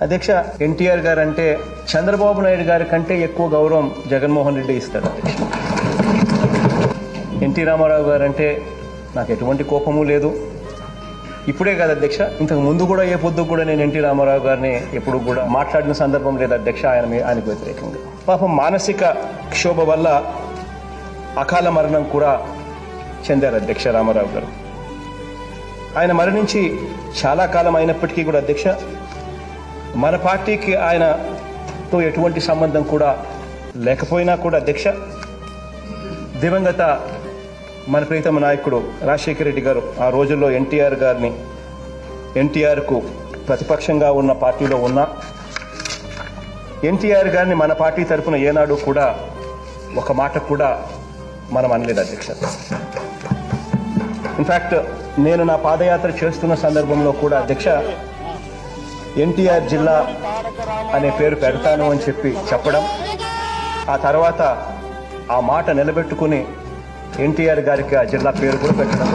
అధ్యక్ష, ఎన్టీఆర్ గారు అంటే చంద్రబాబు నాయుడు గారి కంటే ఎక్కువ గౌరవం జగన్మోహన్ రెడ్డి ఇస్తాడు అధ్యక్ష. ఎన్టీ రామారావు గారు అంటే నాకు ఎటువంటి కోపము లేదు. ఇప్పుడే కాదు అధ్యక్ష, ఇంతకు ముందు కూడా ఏ పొద్దు కూడా నేను ఎన్టీ రామారావు గారిని ఎప్పుడు కూడా మాట్లాడిన సందర్భం లేదు అధ్యక్ష ఆయనకు వ్యతిరేకంగా. పాపం మానసిక క్షోభ వల్ల అకాల మరణం కూడా చెందారు అధ్యక్ష రామారావు గారు. ఆయన మరణించి చాలా కాలం అయినప్పటికీ కూడా అధ్యక్ష, మన పార్టీకి ఆయనతో ఎటువంటి సంబంధం కూడా లేకపోయినా కూడా అధ్యక్ష, దివంగత మన ప్రీతమ నాయకుడు రాజశేఖర రెడ్డి గారు ఆ రోజుల్లో ఎన్టీఆర్కు ప్రతిపక్షంగా ఉన్న పార్టీలో ఉన్న ఎన్టీఆర్ గారిని మన పార్టీ తరఫున ఏనాడు కూడా ఒక మాట కూడా మనం అనలేదు అధ్యక్ష. ఇన్ఫ్యాక్ట్ నేను నా పాదయాత్ర చేస్తున్న సందర్భంలో కూడా అధ్యక్ష, ఎన్టీఆర్ జిల్లా అనే పేరు పెడతాను అని చెప్పడం, ఆ తర్వాత ఆ మాట నిలబెట్టుకుని ఎన్టీఆర్ గారికి ఆ జిల్లా పేరు కూడా పెట్టడం.